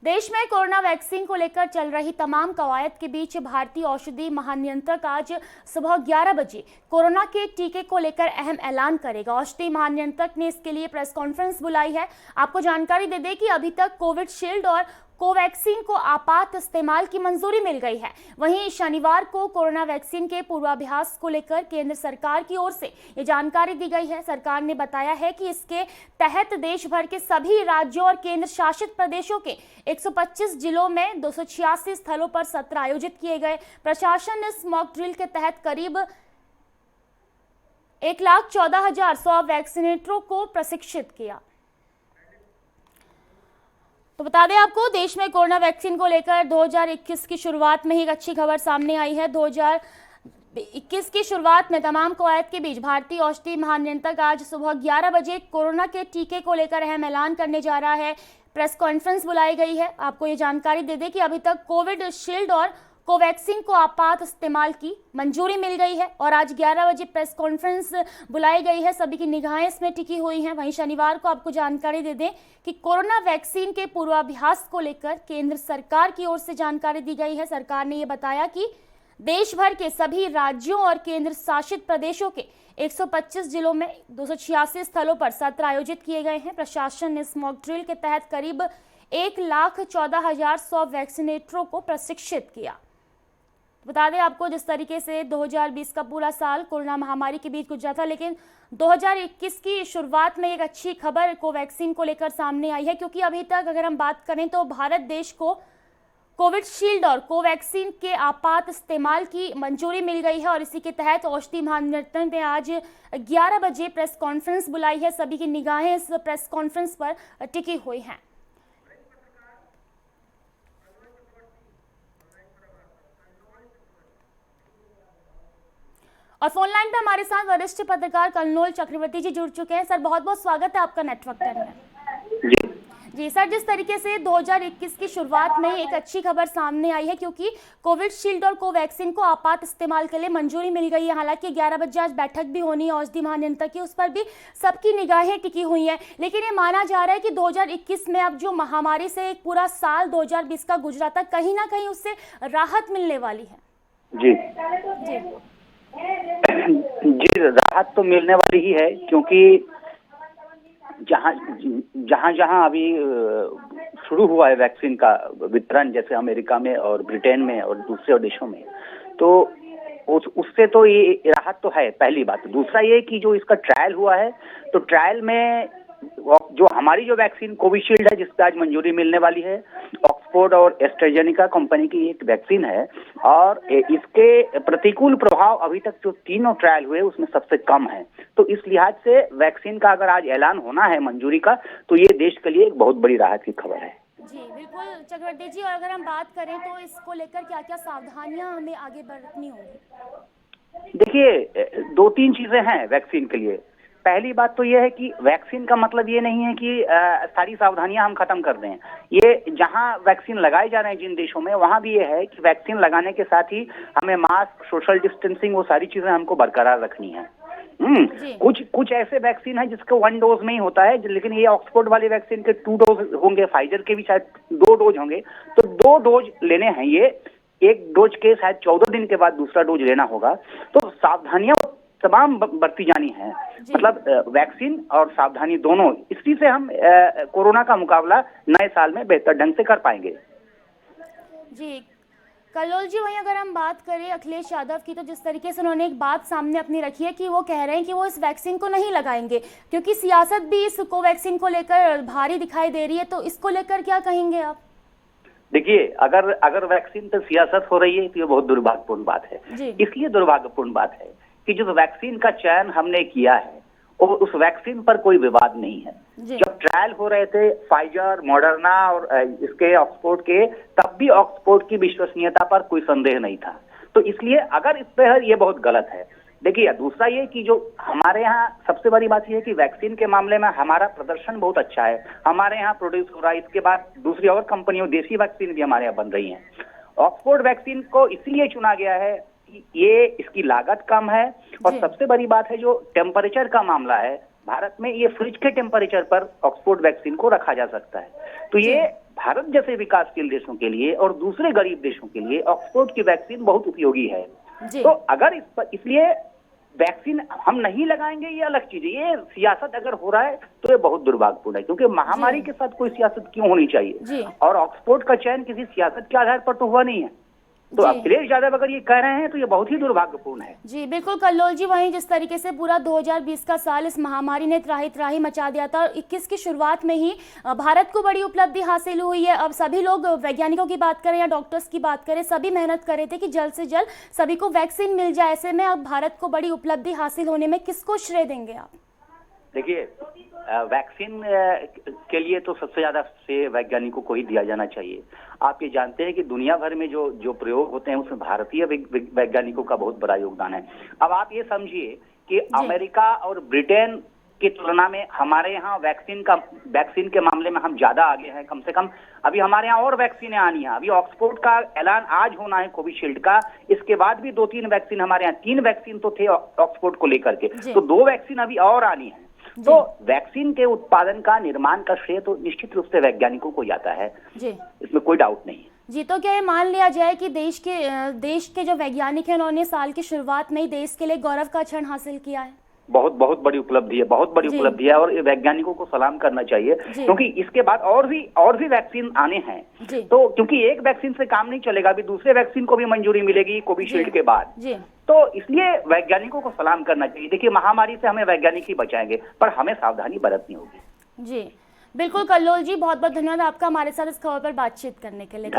देश में corona vaccine को लेकर चल रही तमाम कवायद के बीच भारतीय औषधि महानियंत्रक आज सुबह 11 बजे कोरोना के टीके को लेकर अहम ऐलान करेगा। औषधि महानियंत्रक ने इसके लिए प्रेस कॉन्फ्रेंस बुलाई है। आपको जानकारी दे दें कि अभी तक कोविशील्ड और कोवैक्सीन को आपात इस्तेमाल की मंजूरी मिल गई है। वहीं शनिवार को कोरोना वैक्सीन के पूर्वाभ्यास को लेकर केंद्र सरकार की ओर से ये जानकारी दी गई है। सरकार ने बताया है कि इसके तहत देश भर के सभी राज्यों और केंद्र शासित प्रदेशों के 125 जिलों में 286 स्थलों पर सत्र आयोजित किए गए। प्रशासन ने इस मॉक ड्रिल के तहत करीब 1,14,100 वैक्सीनेटरों को प्रशिक्षित किया। तो बता दें आपको, देश में कोरोना वैक्सीन को लेकर 2021 की शुरुआत में ही एक अच्छी खबर सामने आई है। 2021 की शुरुआत में तमाम कवायद के बीच भारतीय औषधि महानियंत्रक आज सुबह 11 बजे कोरोना के टीके को लेकर अहम ऐलान करने जा रहा है। प्रेस कॉन्फ्रेंस बुलाई गई है। आपको ये जानकारी दे दें कि अभी तक कोविशील्ड और कोवैक्सीन को आपात इस्तेमाल की मंजूरी मिल गई है और आज 11 बजे प्रेस कॉन्फ्रेंस बुलाई गई है। सभी की निगाहें इसमें टिकी हुई हैं। वहीं शनिवार को आपको जानकारी दे दें कि कोरोना वैक्सीन के पूर्वाभ्यास को लेकर केंद्र सरकार की ओर से जानकारी दी गई है। सरकार ने ये बताया कि देश भर के सभी राज्यों और केंद्र शासित प्रदेशों के 125 जिलों में 286 स्थलों पर सत्र आयोजित किए गए हैं। प्रशासन ने इस मॉक ड्रिल के तहत करीब 1,14,100 वैक्सीनेटरों को प्रशिक्षित किया। बता दें आपको, जिस तरीके से 2020 का पूरा साल कोरोना महामारी के बीच गुजरा था, लेकिन 2021 की शुरुआत में एक अच्छी खबर कोवैक्सीन को लेकर सामने आई है, क्योंकि अभी तक अगर हम बात करें तो भारत देश को कोविशील्ड और कोवैक्सीन के आपात इस्तेमाल की मंजूरी मिल गई है और इसी के तहत औषधि महानियंत्रक ने आज 11 बजे प्रेस कॉन्फ्रेंस बुलाई है। सभी की निगाहें इस प्रेस कॉन्फ्रेंस पर टिकी हुई हैं। और फोन लाइन पे हमारे साथ वरिष्ठ पत्रकार कलनोल चक्रवर्ती जी जुड़ चुके हैं। सर, बहुत बहुत स्वागत है आपका नेटवर्क पर में। जी सर, जिस तरीके से 2021 की शुरुआत में एक अच्छी खबर सामने आई है, क्योंकि कोविशील्ड और कोवैक्सीन को आपात इस्तेमाल के लिए मंजूरी मिल गई है। हालांकि 11 बजे आज बैठक भी होनी है औषधि महानियंत्रक की, उस पर भी सबकी निगाहें टिकी हुई हैं। लेकिन ये माना जा रहा है कि 2021 में अब जो महामारी से एक पूरा साल 2020 का गुजरा था, कहीं ना कहीं उससे राहत मिलने वाली है। जी राहत तो मिलने वाली ही है, क्योंकि जहां अभी शुरू हुआ है वैक्सीन का वितरण, जैसे अमेरिका में और ब्रिटेन में और दूसरे देशों में, तो उससे तो ये राहत तो है, पहली बात। दूसरा ये कि जो इसका ट्रायल हुआ है, तो ट्रायल में जो हमारी जो वैक्सीन कोविशील्ड है, जिसका आज मंजूरी मिलने वाली है, ऑक्सफोर्ड और एस्ट्राजेनेका कंपनी की एक वैक्सीन है और इसके प्रतिकूल प्रभाव अभी तक जो तीनों ट्रायल हुए उसमें सबसे कम है। तो इस लिहाज से वैक्सीन का अगर आज ऐलान होना है मंजूरी का, तो ये देश के लिए एक बहुत बड़ी राहत की खबर है। जी बिल्कुल चक्रवर्ती जी, और अगर हम बात करें तो इसको लेकर क्या क्या सावधानियां हमें आगे बरतनी होगी? देखिए, 2-3 चीजें हैं वैक्सीन के लिए। पहली बात तो यह है कि वैक्सीन का मतलब ये नहीं है कि सारी सावधानियां हम खत्म कर दें। ये जहां वैक्सीन लगाए जा रहे हैं जिन देशों में, वहां भी ये है कि वैक्सीन लगाने के साथ ही हमें मास्क, सोशल डिस्टेंसिंग, वो सारी चीजें हमको बरकरार रखनी है। कुछ ऐसे वैक्सीन है जिसको 1 डोज में ही होता है, लेकिन ये ऑक्सफोर्ड वाली वैक्सीन के 2 डोज होंगे, फाइजर के भी शायद 2 डोज होंगे। तो 2 डोज लेने हैं। ये 1 डोज के शायद 14 दिन के बाद दूसरा डोज लेना होगा। तो सावधानियां तमाम बरती जानी है। मतलब वैक्सीन और सावधानी दोनों, इसी से हम कोरोना का मुकाबला नए साल में बेहतर ढंग से कर पाएंगे। जी कल्लोल जी, वहीं अगर हम बात करें अखिलेश यादव की, तो जिस तरीके से उन्होंने एक बात सामने अपनी रखी है कि वो कह रहे हैं कि वो इस वैक्सीन को नहीं लगाएंगे, क्योंकि सियासत भी इस कोवैक्सीन को लेकर भारी दिखाई दे रही है। तो इसको लेकर क्या कहेंगे आप? देखिए, अगर वैक्सीन पर सियासत हो रही है तो ये बहुत दुर्भाग्यपूर्ण बात है। इसलिए दुर्भाग्यपूर्ण बात है कि जो वैक्सीन का चयन हमने किया है, उस वैक्सीन पर कोई विवाद नहीं है। जब ट्रायल हो रहे थे फाइजर, मॉडर्ना और इसके ऑक्सफोर्ड के, तब भी ऑक्सफोर्ड की विश्वसनीयता पर कोई संदेह नहीं था। तो इसलिए अगर इस पर ये बहुत गलत है। देखिए, दूसरा ये कि जो हमारे यहाँ सबसे बड़ी बात यह है कि वैक्सीन के मामले में हमारा प्रदर्शन बहुत अच्छा है। हमारे यहाँ प्रोड्यूस हो रहा है, इसके बाद दूसरी और कंपनियों देसी वैक्सीन भी हमारे यहाँ बन रही है। ऑक्सफोर्ड वैक्सीन को इसलिए चुना गया है, ये इसकी लागत कम है और सबसे बड़ी बात है जो टेम्परेचर का मामला है, भारत में ये फ्रिज के टेम्परेचर पर ऑक्सफोर्ड वैक्सीन को रखा जा सकता है। तो ये भारत जैसे विकासशील देशों के लिए और दूसरे गरीब देशों के लिए ऑक्सफोर्ड की वैक्सीन बहुत उपयोगी है। जी। तो अगर इसलिए वैक्सीन हम नहीं लगाएंगे ये अलग चीज है। ये सियासत अगर हो रहा है तो ये बहुत दुर्भाग्यपूर्ण है, क्योंकि महामारी के साथ कोई सियासत क्यों होनी चाहिए। और ऑक्सफोर्ड का चयन किसी सियासत के आधार पर तो हुआ नहीं है। तो अखिलेश यादव अगर ये कह रहे हैं तो ये बहुत ही दुर्भाग्यपूर्ण है। जी बिल्कुल कल्लोल जी, वहीं जिस तरीके से पूरा 2020 का साल इस महामारी ने त्राही मचा दिया था, 21 की शुरुआत में ही भारत को बड़ी उपलब्धि हासिल हुई है। अब सभी लोग, वैज्ञानिकों की बात करें या डॉक्टर्स की बात करें, सभी मेहनत कर रहे थे कि जल्द से जल्द सभी को वैक्सीन मिल जाए। ऐसे में अब भारत को बड़ी उपलब्धि हासिल होने में किसको श्रेय देंगे आप? देखिए, वैक्सीन के लिए तो सबसे ज्यादा श्रेय वैज्ञानिकों को ही दिया जाना चाहिए। आप ये जानते हैं कि दुनिया भर में जो प्रयोग होते हैं उसमें भारतीय वैज्ञानिकों का बहुत बड़ा योगदान है। अब आप ये समझिए कि अमेरिका और ब्रिटेन की तुलना में हमारे यहाँ वैक्सीन के मामले में हम ज्यादा आगे हैं। कम से कम अभी हमारे यहाँ और वैक्सीनें आनी है। अभी ऑक्सफोर्ड का ऐलान आज होना है कोविशील्ड का, इसके बाद भी 2-3 वैक्सीन हमारे यहाँ, 3 वैक्सीन तो थे ऑक्सफोर्ड को लेकर के, तो 2 वैक्सीन अभी और आनी है। तो वैक्सीन के उत्पादन का, निर्माण का श्रेय तो निश्चित रूप से वैज्ञानिकों को जाता है जी, इसमें कोई डाउट नहीं है। जी, तो क्या ये मान लिया जाए कि देश के जो वैज्ञानिक हैं उन्होंने साल की शुरुआत में ही देश के लिए गौरव का क्षण हासिल किया है? बहुत बड़ी उपलब्धि है, बहुत बड़ी उपलब्धि है और ये वैज्ञानिकों को सलाम करना चाहिए, क्योंकि इसके बाद और भी वैक्सीन आने हैं। तो क्योंकि एक वैक्सीन से काम नहीं चलेगा, अभी दूसरे वैक्सीन को भी मंजूरी मिलेगी कोविशील्ड के बाद। तो इसलिए वैज्ञानिकों को सलाम करना चाहिए। देखिए, महामारी से हमें वैज्ञानिक ही बचाएंगे, पर हमें सावधानी बरतनी होगी। जी बिल्कुल कल्लोल जी, बहुत बहुत धन्यवाद आपका हमारे साथ इस खबर पर बातचीत करने के लिए।